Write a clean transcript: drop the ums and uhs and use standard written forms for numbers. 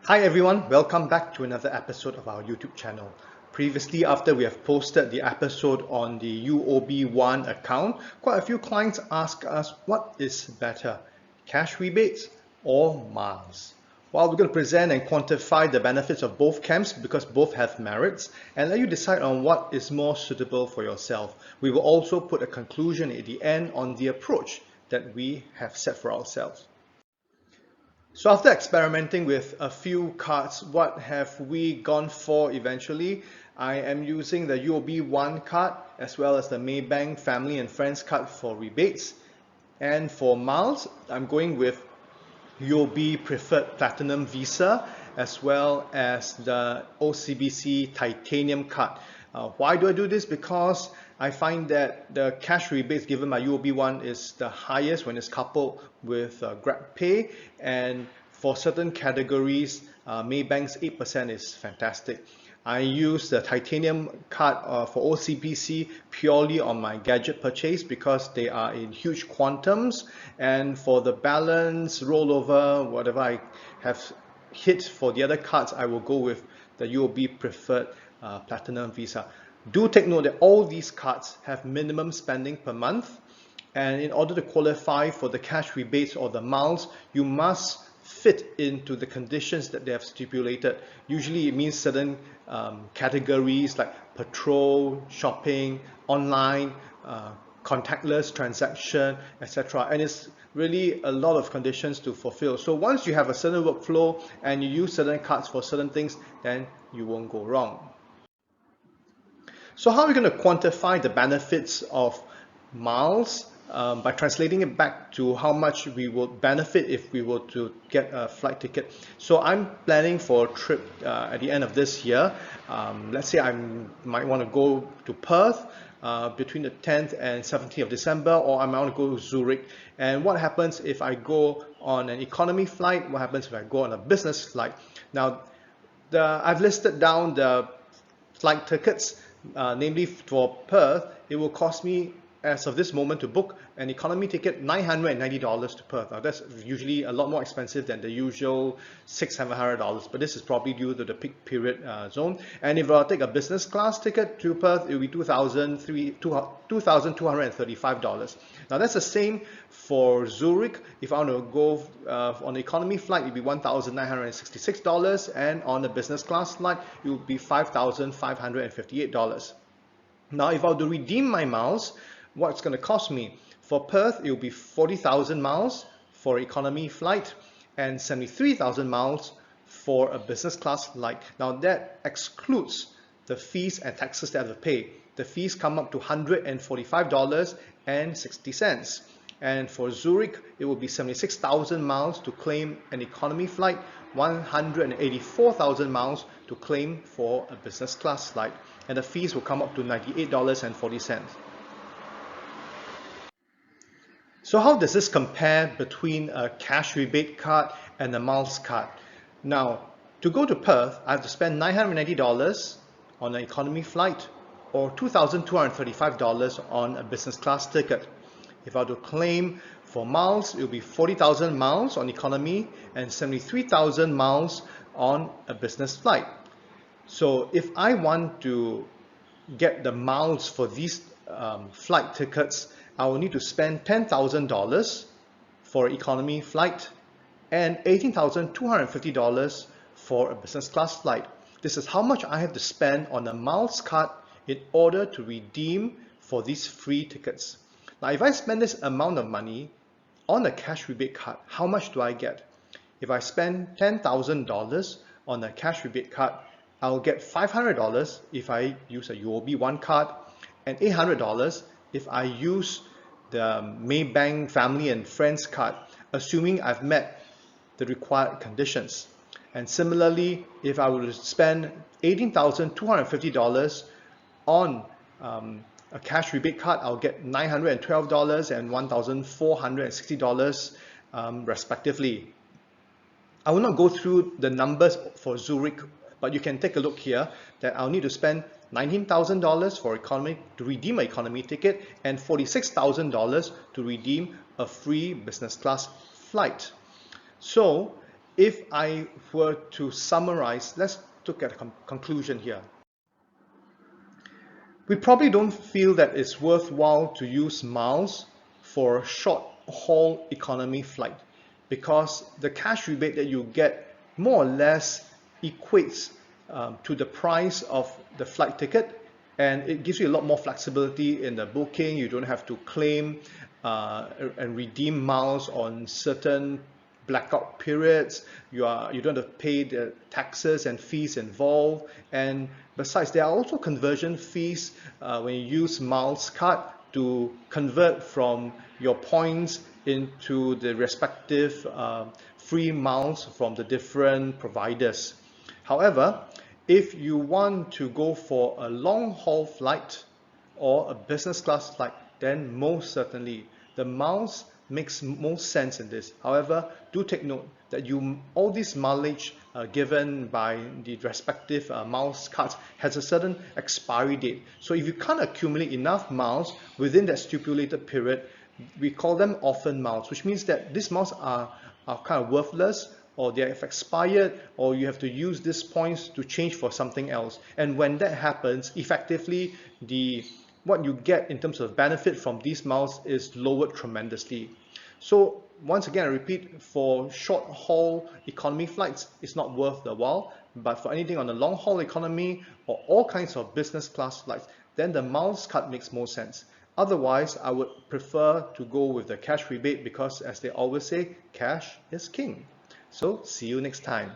Hi everyone, welcome back to another episode of our YouTube channel. Previously, after we have posted the episode on the UOB1 account, quite a few clients ask us what is better, cash rebates or miles? Well, we're going to present and quantify the benefits of both camps because both have merits and let you decide on what is more suitable for yourself. We will also put a conclusion at the end on the approach that we have set for ourselves. So after experimenting with a few cards, what have we gone for eventually? I am using the UOB1 card as well as the Maybank Family and Friends card for rebates. And for miles, I'm going with UOB Preferred Platinum Visa as well as the OCBC Titanium card. Why do I do this? Because I find that the cash rebates given by UOB1 is the highest when it's coupled with GrabPay, and for certain categories, Maybank's 8% is fantastic. I use the Titanium card for OCBC purely on my gadget purchase because they are in huge quantums, and for the balance, rollover, whatever I have hit for the other cards, I will go with the UOB Preferred Platinum Visa. Do take note that all these cards have minimum spending per month, and in order to qualify for the cash rebates or the miles, you must fit into the conditions that they have stipulated. Usually it means certain categories like petrol, shopping, online, contactless transaction, etc. And it's really a lot of conditions to fulfill. So once you have a certain workflow and you use certain cards for certain things, then you won't go wrong. So how are we going to quantify the benefits of miles by translating it back to how much we would benefit if we were to get a flight ticket? So I'm planning for a trip at the end of this year. Let's say I might want to go to Perth between the 10th and 17th of December, or I might want to go to Zurich. And what happens if I go on an economy flight? What happens if I go on a business flight? Now, I've listed down the flight tickets, namely for Perth. It will cost me, as of this moment, to book an economy ticket, $990 to Perth. Now that's usually a lot more expensive than the usual $600-700, but this is probably due to the peak period zone. And if I take a business class ticket to Perth, it will be $2,235. Now that's the same for Zurich. If I want to go on an economy flight, it will be $1,966, and on a business class flight, it will be $5,558. Now, if I were to redeem my miles, what's going to cost me? For Perth, it will be 40,000 miles for economy flight and 73,000 miles for a business class flight. Now, that excludes the fees and taxes that I have to pay. The fees come up to $145.60. And for Zurich, it will be 76,000 miles to claim an economy flight, 184,000 miles to claim for a business class flight, and the fees will come up to $98.40. So how does this compare between a cash rebate card and a miles card? Now, to go to Perth, I have to spend $990 on an economy flight or $2,235 on a business class ticket. If I were to claim for miles, it will be 40,000 miles on economy and 73,000 miles on a business flight. So if I want to get the miles for these flight tickets, I will need to spend $10,000 for economy flight and $18,250 for a business class flight. This is how much I have to spend on a miles card in order to redeem for these free tickets. Now, if I spend this amount of money on a cash rebate card, how much do I get? If I spend $10,000 on a cash rebate card, I'll get $500 if I use a UOB1 card and $800 if I use the Maybank Family and Friends card, assuming I've met the required conditions. And similarly, if I were to spend $18,250 on a cash rebate card, I'll get $912 and $1,460 respectively. I will not go through the numbers for Zurich, but you can take a look here that I'll need to spend $19,000 for economy to redeem an economy ticket and $46,000 to redeem a free business class flight. So if I were to summarize, let's look at a conclusion here. We probably don't feel that it's worthwhile to use miles for a short-haul economy flight because the cash rebate that you get more or less equates to the price of the flight ticket, and it gives you a lot more flexibility in the booking. You don't have to claim and redeem miles on certain blackout periods. You don't have to pay the taxes and fees involved, and besides there are also conversion fees when you use miles card to convert from your points into the respective free miles from the different providers. However, if you want to go for a long haul flight or a business class flight, then most certainly the miles makes most sense in this. However, do take note that all this mileage given by the respective miles cards has a certain expiry date. So if you can't accumulate enough miles within that stipulated period, we call them orphan miles, which means that these miles are kind of worthless, or they have expired, or you have to use these points to change for something else. And when that happens, effectively what you get in terms of benefit from these miles is lowered tremendously. So once again, I repeat, for short haul economy flights, it's not worth the while, but for anything on the long haul economy or all kinds of business class flights, then the miles card makes more sense. Otherwise, I would prefer to go with the cash rebate because, as they always say, cash is king. So see you next time.